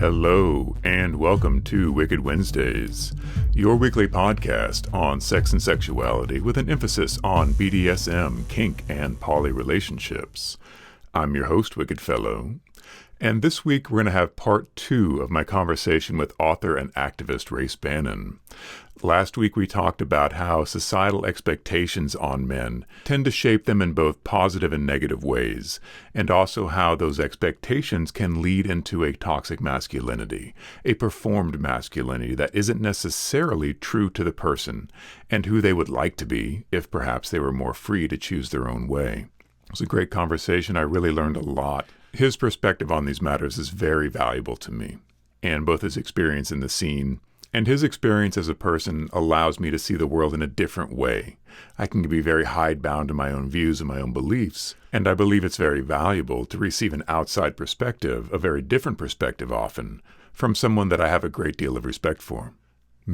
Hello, and welcome to Wicked Wednesdays, your weekly podcast on sex and sexuality with an emphasis on BDSM, kink, and poly relationships. I'm your host, Wicked Fellow, and this week we're going to have part 2 of my conversation with author and activist Race Bannon. Last week we talked about how societal expectations on men tend to shape them in both positive and negative ways, and also how those expectations can lead into a toxic masculinity, a performed masculinity that isn't necessarily true to the person and who they would like to be if perhaps they were more free to choose their own way. It was a great conversation. I really learned a lot. His perspective on these matters is very valuable to me, and both his experience in the scene and his experience as a person allows me to see the world in a different way. I can be very hidebound to my own views and my own beliefs, and I believe it's very valuable to receive an outside perspective, a very different perspective often, from someone that I have a great deal of respect for.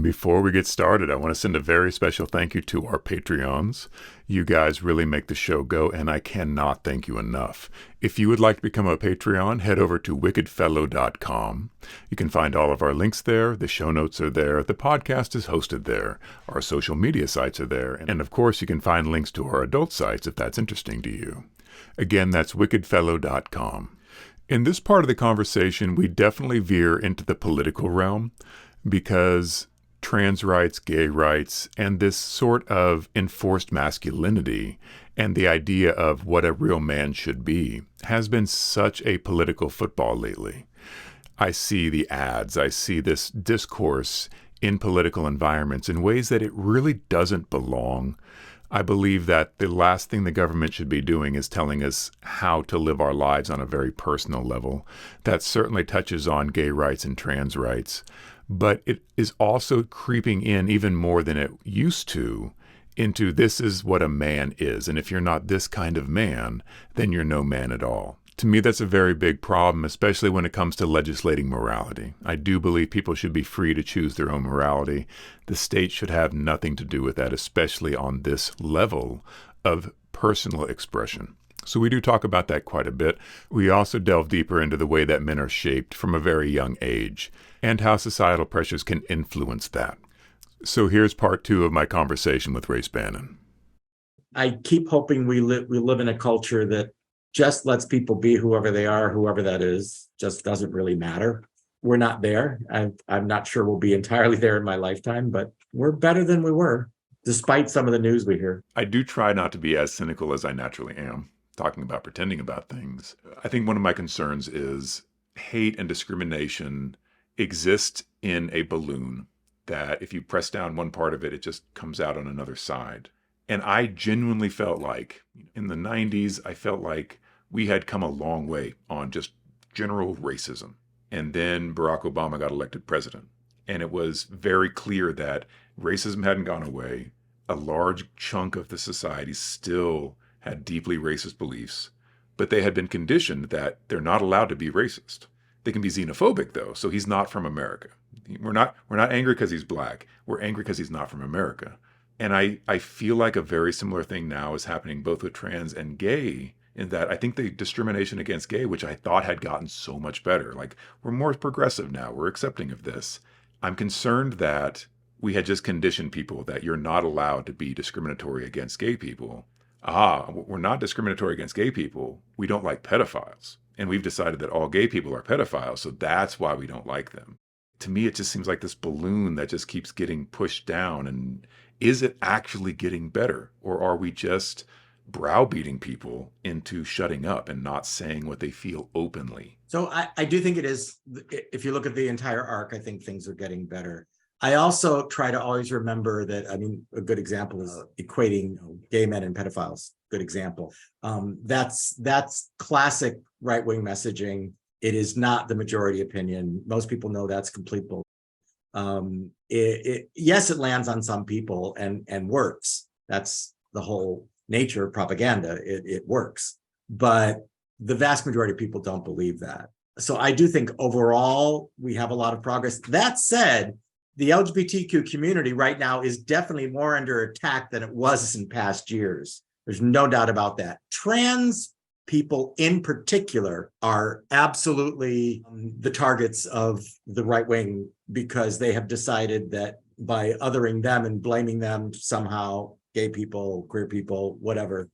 Before we get started, I want to send a very special thank you to our Patreons. You guys really make the show go, and I cannot thank you enough. If you would like to become a Patreon, head over to wickedfellow.com. You can find all of our links there. The show notes are there. The podcast is hosted there. Our social media sites are there. And of course, you can find links to our adult sites if that's interesting to you. Again, that's wickedfellow.com. In this part of the conversation, we definitely veer into the political realm because trans rights, gay rights, and this sort of enforced masculinity and the idea of what a real man should be has been such a political football lately. I see the ads, I see this discourse in political environments in ways that it really doesn't belong. I believe that the last thing the government should be doing is telling us how to live our lives on a very personal level. That certainly touches on gay rights and trans rights. But it is also creeping in even more than it used to into this is what a man is. And if you're not this kind of man, then you're no man at all. To me, that's a very big problem, especially when it comes to legislating morality. I do believe people should be free to choose their own morality. The state should have nothing to do with that, especially on this level of personal expression. So we do talk about that quite a bit. We also delve deeper into the way that men are shaped from a very young age and how societal pressures can influence that. So here's part 2 of my conversation with Race Bannon. I keep hoping we live in a culture that just lets people be whoever they are, whoever that is, just doesn't really matter. We're not there. I'm not sure we'll be entirely there in my lifetime, but we're better than we were, despite some of the news we hear. I do try not to be as cynical as I naturally am, talking about pretending about things. I think one of my concerns is hate and discrimination exist in a balloon that if you press down one part of it, it just comes out on another side. And I genuinely felt like in the 90s, I felt like we had come a long way on just general racism. And then Barack Obama got elected president. And it was very clear that racism hadn't gone away. A large chunk of the society still had deeply racist beliefs, but they had been conditioned that they're not allowed to be racist. They can be xenophobic though, so he's not from America. We're not angry because he's black. We're angry because he's not from America. And I feel like a very similar thing now is happening both with trans and gay, in that I think the discrimination against gay, which I thought had gotten so much better, like we're more progressive now, we're accepting of this. I'm concerned that we had just conditioned people that you're not allowed to be discriminatory against gay people. We're not discriminatory against gay people. We don't like pedophiles. And we've decided that all gay people are pedophiles, so that's why we don't like them. To me, it just seems like this balloon that just keeps getting pushed down. And is it actually getting better? Or are we just browbeating people into shutting up and not saying what they feel openly? So I do think it is. If you look at the entire arc, I think things are getting better. I also try to always remember that, a good example is equating gay men and pedophiles. Good example. That's classic right-wing messaging. It is not the majority opinion. Most people know that's complete bull. Yes, it lands on some people and works. That's the whole nature of propaganda. It works. But the vast majority of people don't believe that. So I do think overall we have a lot of progress. That said, the LGBTQ community right now is definitely more under attack than it was in past years. There's no doubt about that. Trans people in particular are absolutely the targets of the right wing because they have decided that by othering them and blaming them somehow, gay people, queer people, whatever,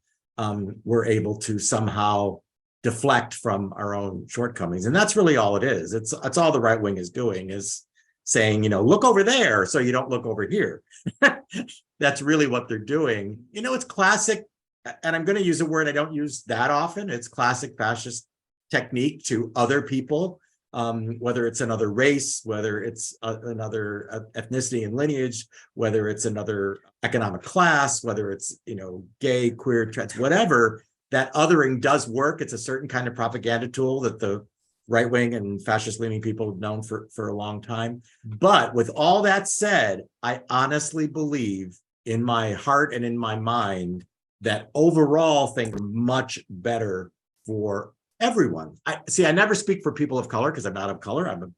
we're able to somehow deflect from our own shortcomings. And that's really all it is. It's all the right wing is doing, is saying, look over there so you don't look over here. That's really what they're doing. It's classic, and I'm going to use a word I don't use that often. It's classic fascist technique to other people, whether it's another race, whether it's another ethnicity and lineage, whether it's another economic class, whether it's, gay, queer, trans, whatever. That othering does work. It's a certain kind of propaganda tool that the right wing and fascist leaning people have known for a long time. But with all that said, I honestly believe in my heart and in my mind that overall things are much better for everyone. I never speak for people of color because I'm not of color. I'm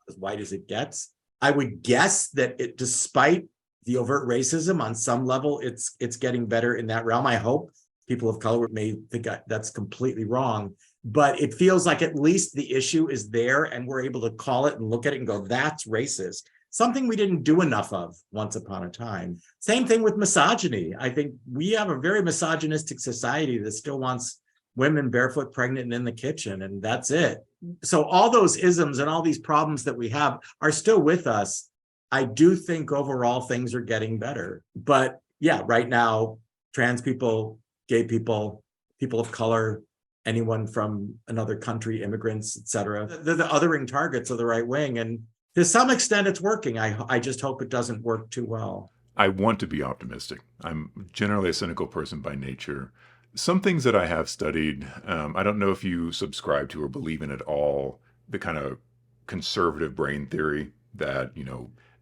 as white as it gets. I would guess that despite the overt racism on some level, it's getting better in that realm. I hope people of color may think that's completely wrong, but it feels like at least the issue is there and we're able to call it and look at it and go, that's racist. Something we didn't do enough of once upon a time. Same thing with misogyny. I think we have a very misogynistic society that still wants women barefoot, pregnant, and in the kitchen, and that's it. So all those isms and all these problems that we have are still with us. I do think overall things are getting better. But yeah, right now, trans people, gay people, people of color, anyone from another country, immigrants, etc. They're the othering targets of the right wing. And to some extent, it's working. I just hope it doesn't work too well. I want to be optimistic. I'm generally a cynical person by nature. Some things that I have studied, I don't know if you subscribe to or believe in at all, the kind of conservative brain theory that,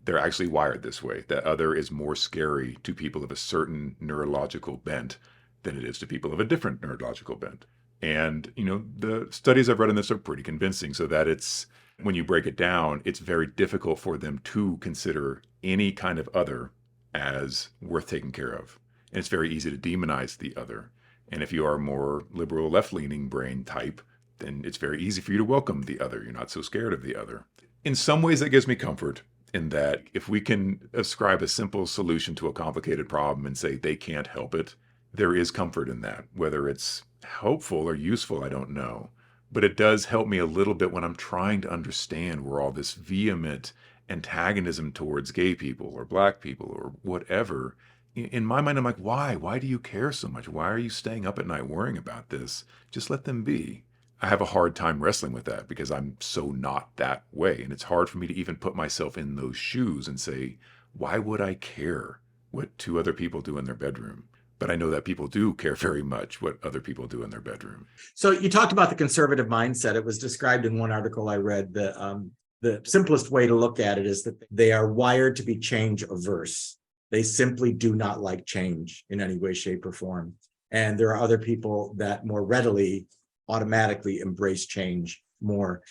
they're actually wired this way, that other is more scary to people of a certain neurological bent than it is to people of a different neurological bent. And, the studies I've read on this are pretty convincing, so that when you break it down, it's very difficult for them to consider any kind of other as worth taking care of. And it's very easy to demonize the other. And if you are a more liberal, left-leaning brain type, then it's very easy for you to welcome the other. You're not so scared of the other. In some ways, that gives me comfort in that if we can ascribe a simple solution to a complicated problem and say they can't help it, there is comfort in that. Whether it's helpful or useful, I don't know. But it does help me a little bit when I'm trying to understand where all this vehement antagonism towards gay people or black people or whatever, in my mind, I'm like, why? Why do you care so much? Why are you staying up at night worrying about this? Just let them be. I have a hard time wrestling with that because I'm so not that way. And it's hard for me to even put myself in those shoes and say, why would I care what two other people do in their bedroom? But I know that people do care very much what other people do in their bedroom. So you talked about the conservative mindset. It was described in one article I read. The simplest way to look at it is that they are wired to be change averse. They simply do not like change in any way, shape, or form. And there are other people that more readily, automatically embrace change more.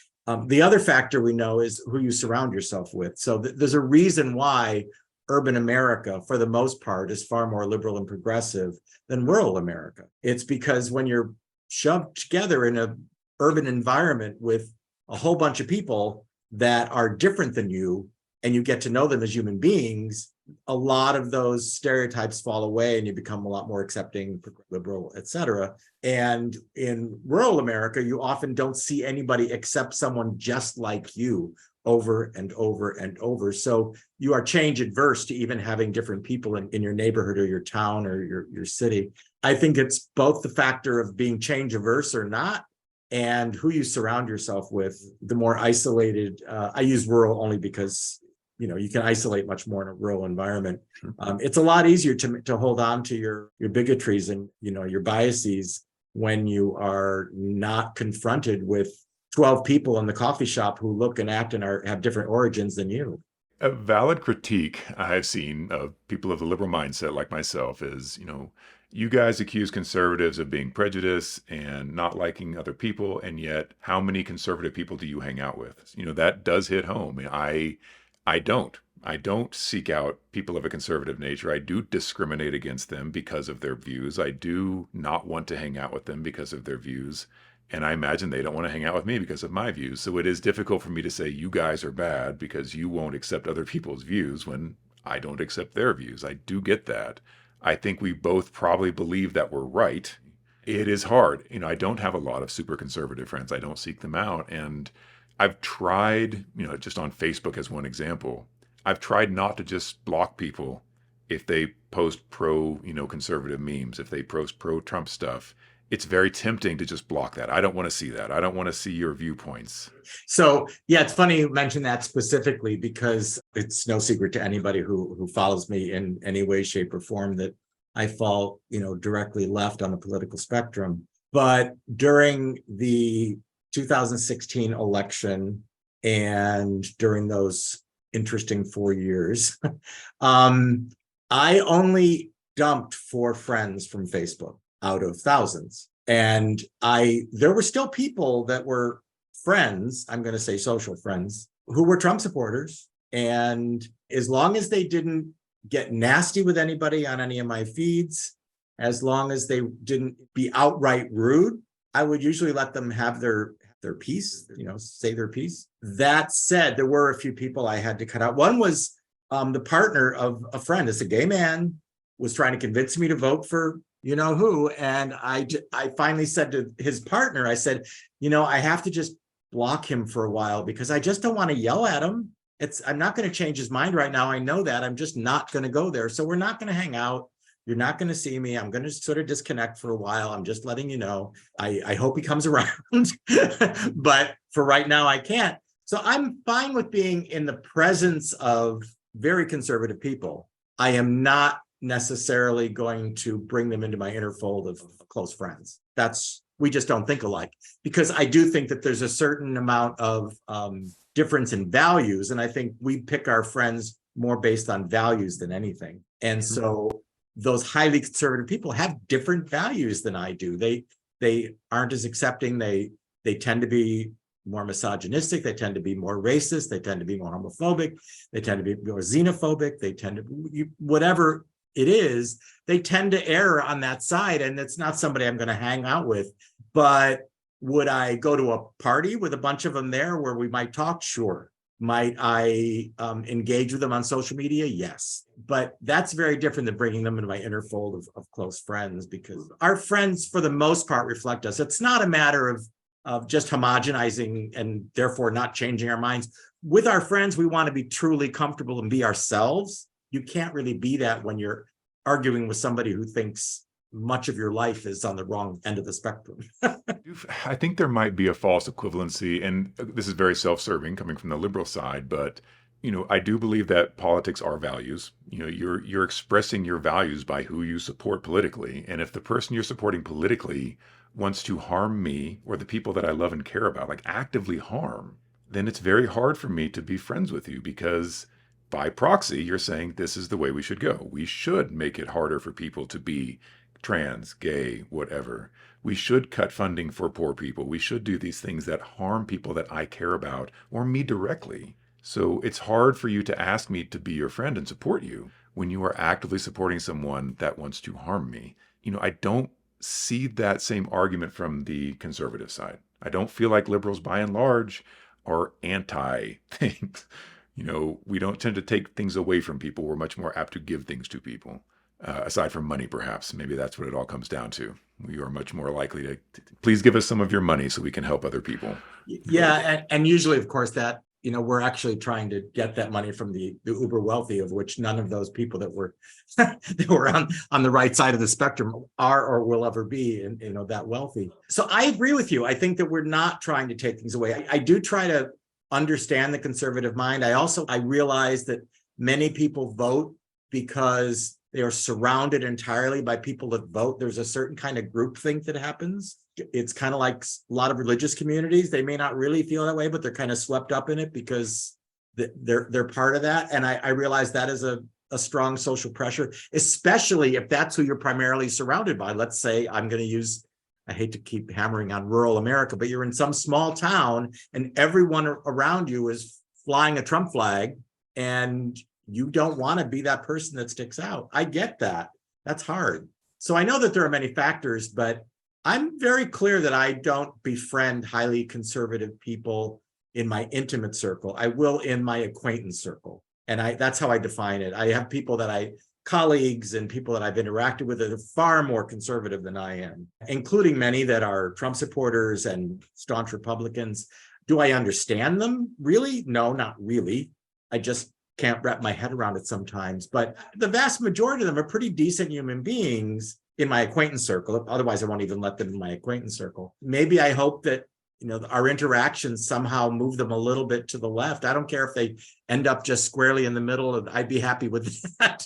The other factor we know is who you surround yourself with. So there's a reason why urban America, for the most part, is far more liberal and progressive than rural America. It's because when you're shoved together in an urban environment with a whole bunch of people that are different than you, and you get to know them as human beings, a lot of those stereotypes fall away and you become a lot more accepting, liberal, etc. And in rural America, you often don't see anybody except someone just like you over and over and over. So you are change adverse to even having different people in your neighborhood or your town or your city. I think it's both the factor of being change averse or not, and who you surround yourself with. The more isolated, I use rural only because you can isolate much more in a rural environment. It's a lot easier to hold on to your bigotries and your biases when you are not confronted with 12 people in the coffee shop who look and act and have different origins than you. A valid critique I've seen of people of the liberal mindset like myself is, you guys accuse conservatives of being prejudiced and not liking other people, and yet how many conservative people do you hang out with? That does hit home. I don't. I don't seek out people of a conservative nature. I do discriminate against them because of their views. I do not want to hang out with them because of their views. And I imagine they don't want to hang out with me because of my views. So it is difficult for me to say you guys are bad because you won't accept other people's views when I don't accept their views. I do get that. I think we both probably believe that we're right. It is hard. I don't have a lot of super conservative friends. I don't seek them out. And I've tried, just on Facebook as one example, I've tried not to just block people if they post conservative memes, if they post pro-Trump stuff. It's very tempting to just block that. I don't want to see that. I don't want to see your viewpoints. So, yeah, it's funny you mention that specifically because it's no secret to anybody who follows me in any way, shape, or form that I fall, directly left on the political spectrum. But during the 2016 election and during those interesting 4 years, I only dumped 4 friends from Facebook out of thousands. And there were still people that were friends, I'm going to say social friends, who were Trump supporters. And as long as they didn't get nasty with anybody on any of my feeds, as long as they didn't be outright rude, I would usually let them have their piece, say their piece. That said, there were a few people I had to cut out. One was the partner of a friend. It's a gay man, was trying to convince me to vote for who. And I finally said to his partner, I said, I have to just block him for a while because I just don't want to yell at him. I'm not going to change his mind right now. I know that. I'm just not going to go there. So we're not going to hang out. You're not going to see me. I'm going to sort of disconnect for a while. I'm just letting you know. I hope he comes around, but for right now, I can't. So I'm fine with being in the presence of very conservative people. I am not necessarily going to bring them into my inner fold of close friends. We just don't think alike, because I do think that there's a certain amount of difference in values. And I think we pick our friends more based on values than anything. And so those highly conservative people have different values than I do. They aren't as accepting. They tend to be more misogynistic. They tend to be more racist. They tend to be more homophobic. They tend to be more xenophobic. They tend to be whatever it is, they tend to err on that side. And it's not somebody I'm going to hang out with. But would I go to a party with a bunch of them there where we might talk? Sure. Might I engage with them on social media? Yes. But that's very different than bringing them into my inner fold of close friends, because our friends, for the most part, reflect us. It's not a matter of just homogenizing and therefore not changing our minds. With our friends, we want to be truly comfortable and be ourselves. You can't really be that when you're arguing with somebody who thinks much of your life is on the wrong end of the spectrum. I think there might be a false equivalency, and this is very self-serving coming from the liberal side, but I do believe that politics are values. You're expressing your values by who you support politically, and if the person you're supporting politically wants to harm me or the people that I love and care about, like actively harm, then it's very hard for me to be friends with you, because by proxy, you're saying this is the way we should go. We should make it harder for people to be trans, gay, whatever. We should cut funding for poor people. We should do these things that harm people that I care about or me directly. So it's hard for you to ask me to be your friend and support you when you are actively supporting someone that wants to harm me. I don't see that same argument from the conservative side. I don't feel like liberals, by and large, are anti things. We don't tend to take things away from people. We're much more apt to give things to people. Aside from money, perhaps. Maybe that's what it all comes down to. We are much more likely to please give us some of your money so we can help other people. Yeah, and usually, of course, that we're actually trying to get that money from the uber wealthy, of which none of those people that were that were on the right side of the spectrum are or will ever be, that wealthy. So I agree with you. I think that we're not trying to take things away. I do try to understand the conservative mind. I realize that many people vote because they are surrounded entirely by people that vote. There's a certain kind of groupthink that happens. It's kind of like a lot of religious communities. They may not really feel that way, but they're kind of swept up in it because they're part of that. And I realize that is a strong social pressure, especially if that's who you're primarily surrounded by. Let's say I hate to keep hammering on rural America, but you're in some small town and everyone around you is flying a Trump flag, and you don't want to be that person that sticks out. I get that. That's hard. So I know that there are many factors, but I'm very clear that I don't befriend highly conservative people in my intimate circle. I will in my acquaintance circle. And that's how I define it. I have people colleagues and people that I've interacted with that are far more conservative than I am, including many that are Trump supporters and staunch Republicans. Do I understand them? Really? No, not really. I just can't wrap my head around it sometimes. But the vast majority of them are pretty decent human beings in my acquaintance circle. Otherwise, I won't even let them in my acquaintance circle. Maybe I hope that our interactions somehow move them a little bit to the left. I don't care if they end up just squarely in the middle. I'd be happy with that.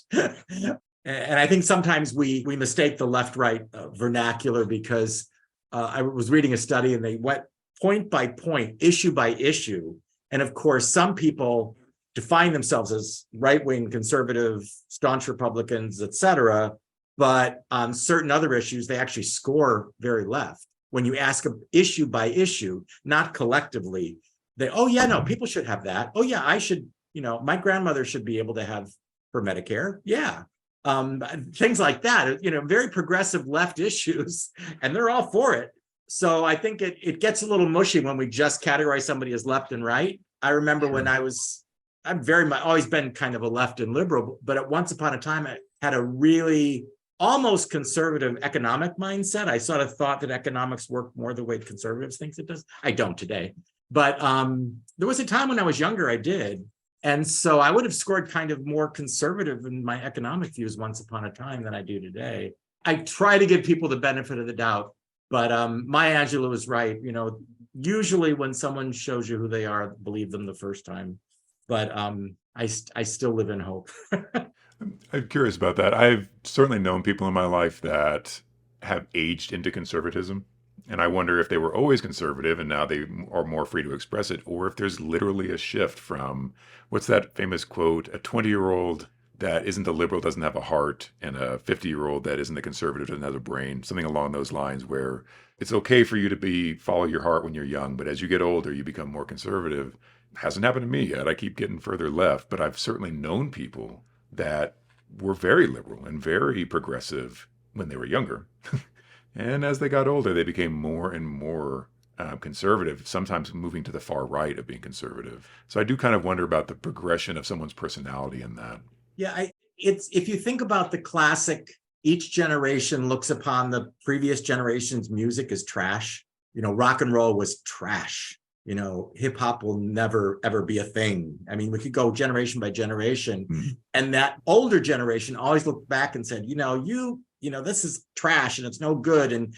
And I think sometimes we mistake the left-right vernacular because I was reading a study and they went point by point, issue by issue. And of course, some people define themselves as right-wing conservative, staunch Republicans, et cetera. But on certain other issues, they actually score very left. When you ask them issue by issue, not collectively, oh yeah, no, people should have that. Oh yeah, I should, my grandmother should be able to have her Medicare. Yeah. Things like that, very progressive left issues, and they're all for it. So I think it gets a little mushy when we just categorize somebody as left and right. I remember when I've very much always been kind of a left and liberal, but at once upon a time, I had a really almost conservative economic mindset. I sort of thought that economics worked more the way conservatives think it does. I don't today. But there was a time when I was younger, I did. And so I would have scored kind of more conservative in my economic views once upon a time than I do today. I try to give people the benefit of the doubt, but Maya Angelou was right. Usually when someone shows you who they are, believe them the first time. But I still live in hope. I'm curious about that. I've certainly known people in my life that have aged into conservatism. And I wonder if they were always conservative and now they are more free to express it, or if there's literally a shift from, what's that famous quote, a 20-year-old that isn't a liberal doesn't have a heart, and a 50-year-old that isn't a conservative doesn't have a brain, something along those lines, where it's okay for you to follow your heart when you're young, but as you get older, you become more conservative. It hasn't happened to me yet. I keep getting further left, but I've certainly known people that were very liberal and very progressive when they were younger. And as they got older, they became more and more conservative, sometimes moving to the far right of being conservative. So I do kind of wonder about the progression of someone's personality in that. Yeah, it's if you think about the classic, each generation looks upon the previous generation's music as trash. Rock and roll was trash. Hip hop will never, ever be a thing. I mean, we could go generation by generation. And that older generation always looked back and said, this is trash and it's no good. And,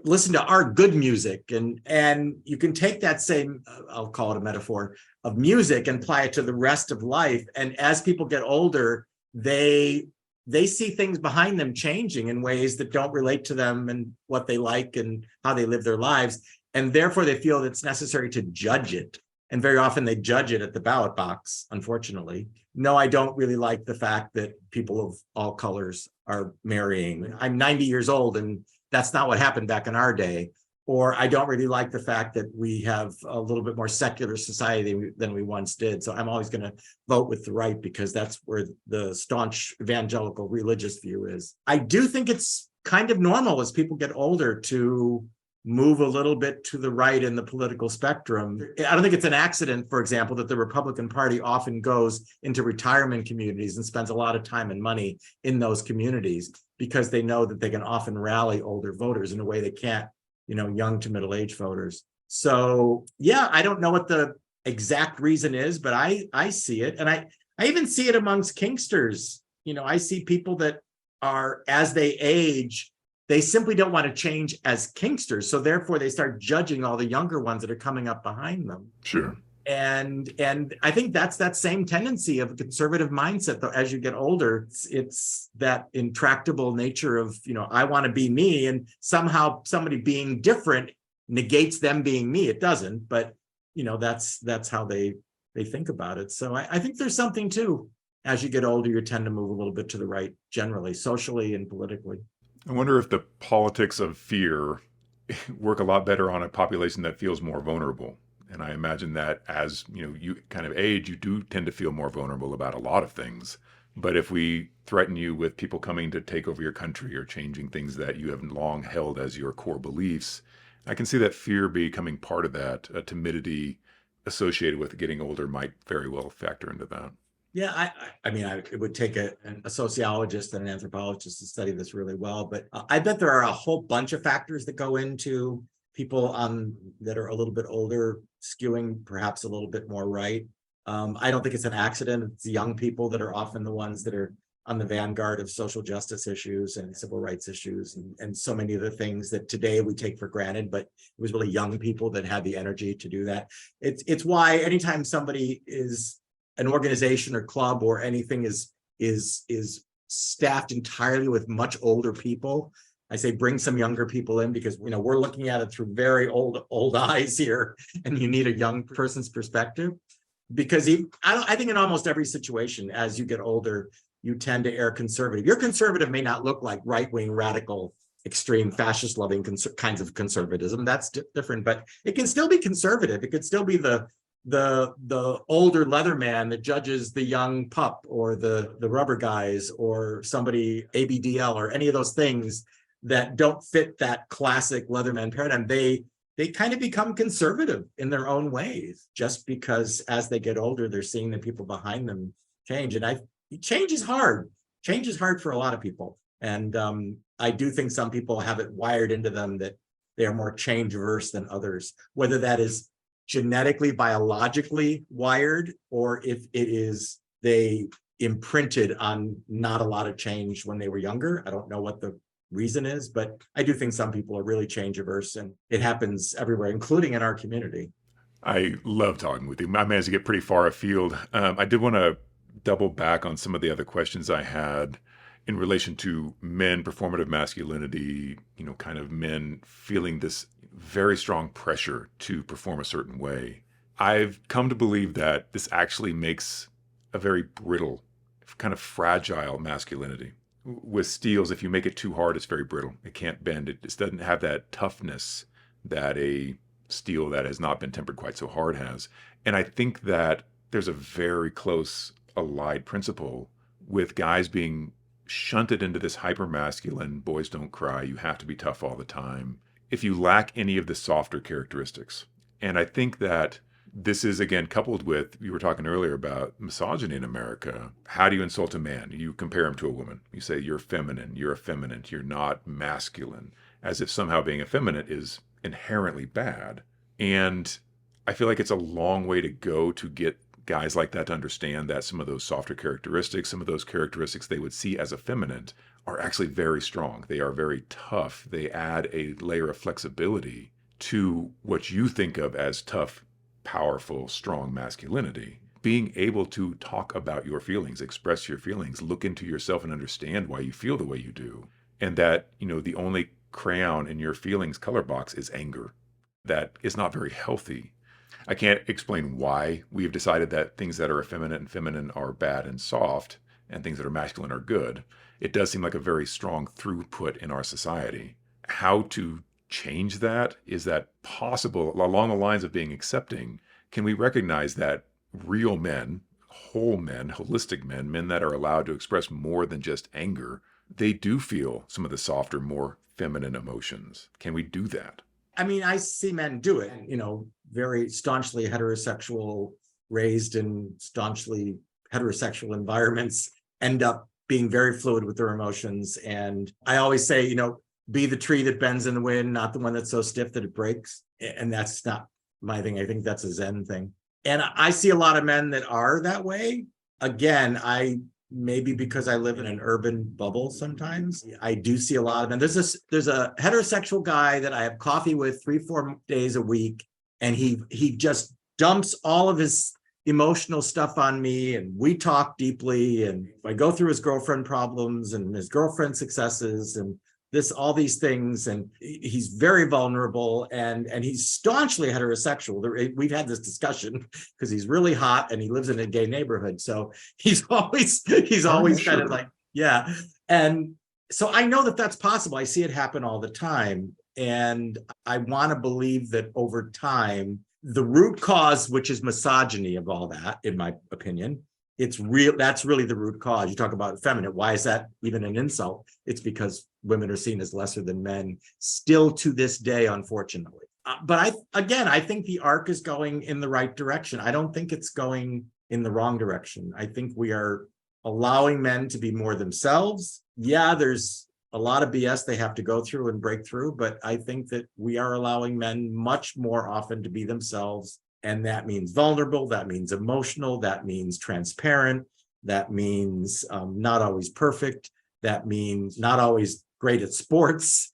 listen to our good music. And you can take that same, I'll call it a metaphor of music, and apply it to the rest of life. And as people get older, they see things behind them changing in ways that don't relate to them and what they like and how they live their lives. And therefore, they feel it's necessary to judge it. And very often they judge it at the ballot box, unfortunately. No, I don't really like the fact that people of all colors are marrying. I'm 90 years old, and that's not what happened back in our day. Or I don't really like the fact that we have a little bit more secular society than we once did. So I'm always going to vote with the right, because that's where the staunch evangelical religious view is. I do think it's kind of normal as people get older to move a little bit to the right in the political spectrum. I don't think it's an accident, for example, that the Republican Party often goes into retirement communities and spends a lot of time and money in those communities, because they know that they can often rally older voters in a way they can't, young to middle-aged voters. So, yeah, I don't know what the exact reason is, but I see it. And I even see it amongst kinksters. I see people that are, as they age, they simply don't want to change as kinksters. So therefore, they start judging all the younger ones that are coming up behind them. Sure. And I think that's that same tendency of a conservative mindset, though, as you get older. It's that intractable nature of, I want to be me, and somehow somebody being different negates them being me. It doesn't, but that's how they think about it. So I think there's something too. As you get older, you tend to move a little bit to the right, generally, socially and politically. I wonder if the politics of fear work a lot better on a population that feels more vulnerable. And I imagine that as you kind of age, you do tend to feel more vulnerable about a lot of things. But if we threaten you with people coming to take over your country or changing things that you have long held as your core beliefs, I can see that fear becoming part of that. A timidity associated with getting older might very well factor into that. Yeah, it would take a sociologist and an anthropologist to study this really well, but I bet there are a whole bunch of factors that go into people that are a little bit older skewing perhaps a little bit more right. I don't think it's an accident. It's young people that are often the ones that are on the vanguard of social justice issues and civil rights issues and so many of the things that today we take for granted, but it was really young people that had the energy to do that. It's why anytime somebody is an organization or club or anything is staffed entirely with much older people, I say bring some younger people in, because we're looking at it through very old eyes here, and you need a young person's perspective. Because I think in almost every situation, as you get older, you tend to err conservative. Your conservative may not look like right-wing, radical, extreme, fascist-loving kinds of conservatism. That's different, but it can still be conservative. It could still be the older leather man that judges the young pup or the rubber guys or somebody ABDL or any of those things that don't fit that classic leatherman paradigm. They kind of become conservative in their own ways, just because as they get older, they're seeing the people behind them change. And change is hard. Change is hard for a lot of people. And I do think some people have it wired into them that they are more change averse than others, whether that is genetically, biologically wired, or if it is they imprinted on not a lot of change when they were younger. I don't know what the reason is, but I do think some people are really change averse, and it happens everywhere, including in our community. I love talking with you. I managed to get pretty far afield. I did want to double back on some of the other questions I had in relation to men, performative masculinity, kind of men feeling this very strong pressure to perform a certain way. I've come to believe that this actually makes a very brittle, kind of fragile masculinity. With steels, if you make it too hard, it's very brittle. It can't bend. It just doesn't have that toughness that a steel that has not been tempered quite so hard has. And I think that there's a very close allied principle with guys being shunted into this hyper-masculine, boys don't cry, you have to be tough all the time, if you lack any of the softer characteristics. And I think that this is, again, coupled with, you were talking earlier about misogyny in America. How do you insult a man? You compare him to a woman. You say, you're feminine, you're effeminate, you're not masculine, as if somehow being effeminate is inherently bad. And I feel like it's a long way to go to get guys like that to understand that some of those softer characteristics, some of those characteristics they would see as effeminate, are actually very strong. They are very tough. They add a layer of flexibility to what you think of as tough, powerful, strong masculinity. Being able to talk about your feelings, express your feelings, look into yourself and understand why you feel the way you do. And that, the only crayon in your feelings color box is anger. That is not very healthy. I can't explain why we have decided that things that are effeminate and feminine are bad and soft, and things that are masculine are good. It does seem like a very strong throughput in our society. How to change that? Is that possible along the lines of being accepting? Can we recognize that real men, whole men, holistic men, men that are allowed to express more than just anger, they do feel some of the softer, more feminine emotions? Can we do that? I mean, I see men do it, very staunchly heterosexual, raised in staunchly heterosexual environments, end up being very fluid with their emotions. And I always say, be the tree that bends in the wind, not the one that's so stiff that it breaks. And that's not my thing. I think that's a Zen thing. And I see a lot of men that are that way. Again, maybe because I live in an urban bubble sometimes, I do see a lot of men. There's a heterosexual guy that I have coffee with 3-4 days a week, and he just dumps all of his emotional stuff on me, and we talk deeply, and I go through his girlfriend problems and his girlfriend successes and all these things, and he's very vulnerable, and he's staunchly heterosexual. We've had this discussion because he's really hot and he lives in a gay neighborhood, so he's always kind of like, yeah. And so I know that that's possible. I see it happen all the time, and I want to believe that over time the root cause, which is misogyny of all that, in my opinion, it's real. That's really the root cause. You talk about feminine. Why is that even an insult? It's because women are seen as lesser than men still to this day, unfortunately. But I think the arc is going in the right direction. I don't think it's going in the wrong direction. I think we are allowing men to be more themselves. Yeah, there's a lot of BS they have to go through and break through, but I think that we are allowing men much more often to be themselves. And that means vulnerable, that means emotional, that means transparent, that means not always perfect, that means not always great at sports,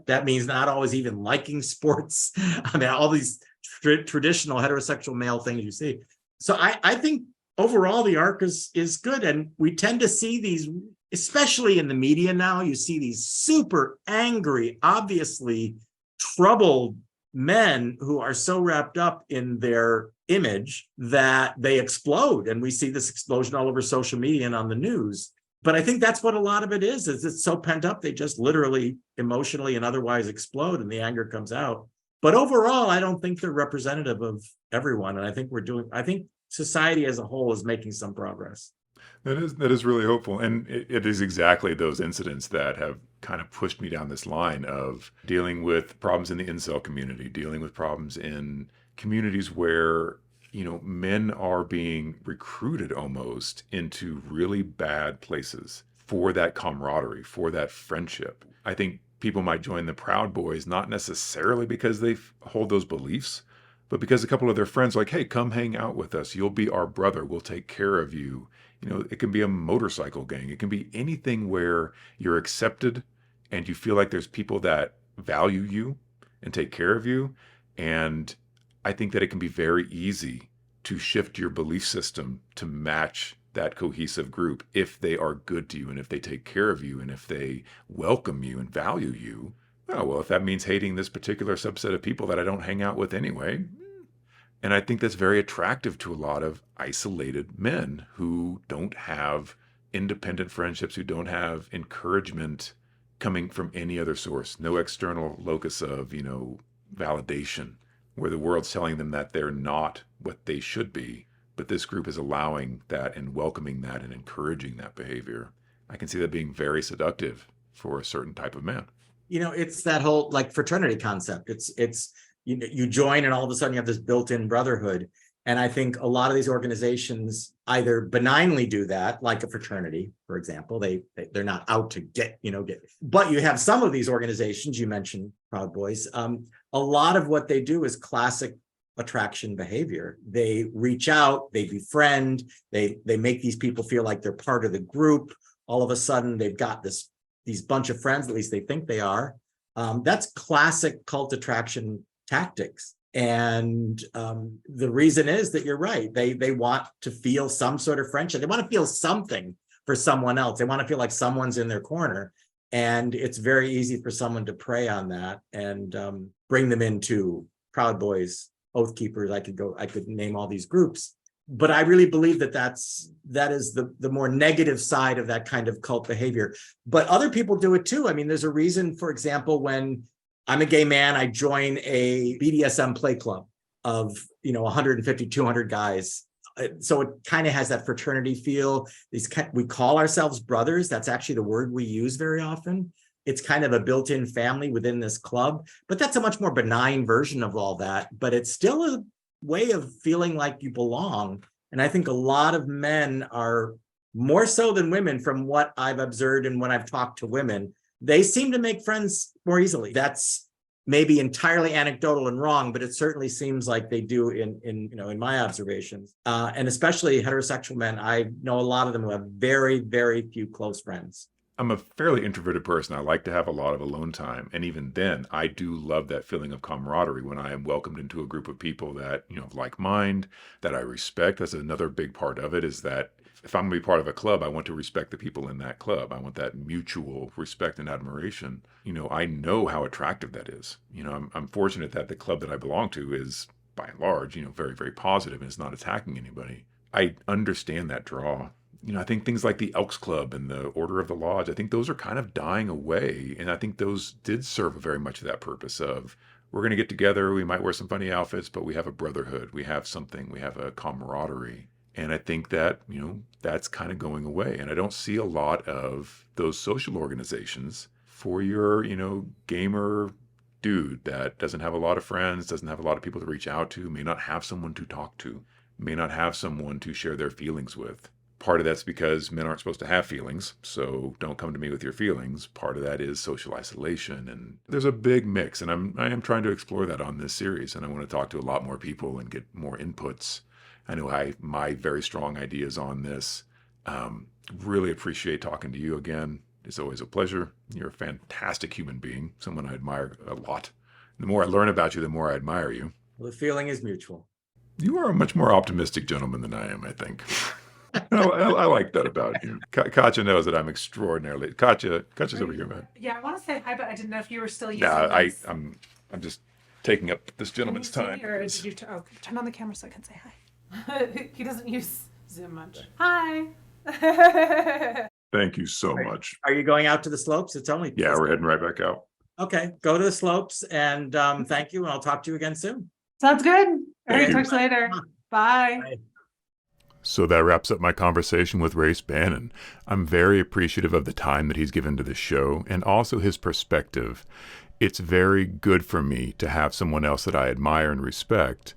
that means not always even liking sports. I mean, all these traditional heterosexual male things you see. So I think overall the arc is good. And we tend to see these, especially in the media now, you see these super angry, obviously troubled men who are so wrapped up in their image that they explode. And we see this explosion all over social media and on the news. But I think that's what a lot of it is it's so pent up, they just literally emotionally and otherwise explode and the anger comes out. But overall, I don't think they're representative of everyone. And I think society as a whole is making some progress. That is really hopeful. And it is exactly those incidents that have kind of pushed me down this line of dealing with problems in the incel community, dealing with problems in communities where, men are being recruited almost into really bad places for that camaraderie, for that friendship. I think people might join the Proud Boys, not necessarily because they hold those beliefs, but because a couple of their friends are like, hey, come hang out with us. You'll be our brother. We'll take care of you. It can be a motorcycle gang. It can be anything where you're accepted and you feel like there's people that value you and take care of you. And I think that it can be very easy to shift your belief system to match that cohesive group if they are good to you and if they take care of you and if they welcome you and value you. Oh, well, if that means hating this particular subset of people that I don't hang out with anyway. And I think that's very attractive to a lot of isolated men who don't have independent friendships, who don't have encouragement coming from any other source, no external locus of, validation, where the world's telling them that they're not what they should be. But this group is allowing that and welcoming that and encouraging that behavior. I can see that being very seductive for a certain type of man. It's that whole like fraternity concept. It's you join and all of a sudden you have this built-in brotherhood. And I think a lot of these organizations either benignly do that, like a fraternity, for example. They're not out to get. But you have some of these organizations, you mentioned Proud Boys. A lot of what they do is classic attraction behavior. They reach out, they befriend, they make these people feel like they're part of the group. All of a sudden they've got these bunch of friends, at least they think they are. That's classic cult attraction tactics. And the reason is that you're right. They want to feel some sort of friendship. They want to feel something for someone else. They want to feel like someone's in their corner. And it's very easy for someone to prey on that and bring them into Proud Boys, Oath Keepers. I could name all these groups. But I really believe that is the more negative side of that kind of cult behavior. But other people do it too. I mean, there's a reason, for example, when I'm a gay man, I join a BDSM play club of 150, 200 guys. So it kind of has that fraternity feel. We call ourselves brothers. That's actually the word we use very often. It's kind of a built-in family within this club, but that's a much more benign version of all that. But it's still a way of feeling like you belong. And I think a lot of men are more so than women, from what I've observed and when I've talked to women, they seem to make friends more easily. That's maybe entirely anecdotal and wrong, but it certainly seems like they do in my observations. And especially heterosexual men, I know a lot of them who have very, very few close friends. I'm a fairly introverted person. I like to have a lot of alone time. And even then, I do love that feeling of camaraderie when I am welcomed into a group of people that, of like mind, that I respect. That's another big part of it, is that if I'm going to be part of a club, I want to respect the people in that club. I want that mutual respect and admiration. I know how attractive that is. I'm fortunate that the club that I belong to is, by and large, very, very positive and is not attacking anybody. I understand that draw. I think things like the Elks Club and the Order of the Lodge, I think those are kind of dying away. And I think those did serve very much that purpose of we're going to get together. We might wear some funny outfits, but we have a brotherhood. We have something. We have a camaraderie. And I think that, that's kind of going away. And I don't see a lot of those social organizations for your, gamer dude that doesn't have a lot of friends, doesn't have a lot of people to reach out to, may not have someone to talk to, may not have someone to share their feelings with. Part of that's because men aren't supposed to have feelings, so don't come to me with your feelings. Part of that is social isolation, and there's a big mix, and I am trying to explore that on this series, and I want to talk to a lot more people and get more inputs. I know my very strong ideas on this. Really appreciate talking to you again. It's always a pleasure. You're a fantastic human being, someone I admire a lot. The more I learn about you, the more I admire you. Well, the feeling is mutual. You are a much more optimistic gentleman than I am, I think. I like that about you. Katya knows that I'm extraordinarily. Katya's over here, man. Yeah, I want to say hi, but I didn't know if you were still using this. I'm just taking up this gentleman's time. Or did you turn on the camera so I can say hi? He doesn't use Zoom much. Hi. Thank you so much. Are you going out to the slopes? It's only. Yeah, we're heading right back out. Okay, go to the slopes, and thank you, and I'll talk to you again soon. Sounds good. All right, Thank talk to you later. Bye. Bye. So that wraps up my conversation with Race Bannon. I'm very appreciative of the time that he's given to the show and also his perspective. It's very good for me to have someone else that I admire and respect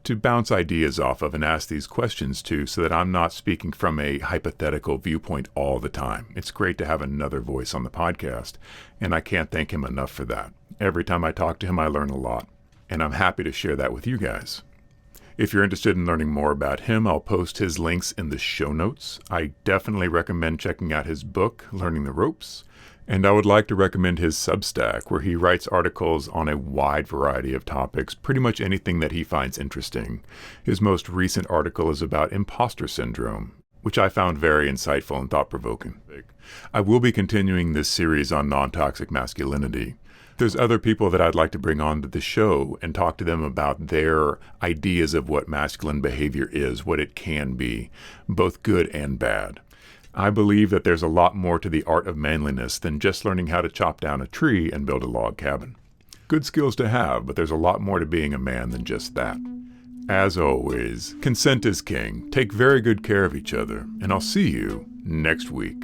to bounce ideas off of and ask these questions to, so that I'm not speaking from a hypothetical viewpoint all the time. It's great to have another voice on the podcast, and I can't thank him enough for that. Every time I talk to him, I learn a lot, and I'm happy to share that with you guys. If you're interested in learning more about him, I'll post his links in the show notes. I definitely recommend checking out his book, Learning the Ropes. And I would like to recommend his Substack, where he writes articles on a wide variety of topics, pretty much anything that he finds interesting. His most recent article is about imposter syndrome, which I found very insightful and thought-provoking. I will be continuing this series on non-toxic masculinity. There's other people that I'd like to bring on to the show and talk to them about their ideas of what masculine behavior is, what it can be, both good and bad. I believe that there's a lot more to the art of manliness than just learning how to chop down a tree and build a log cabin. Good skills to have, but there's a lot more to being a man than just that. As always, consent is king. Take very good care of each other, and I'll see you next week.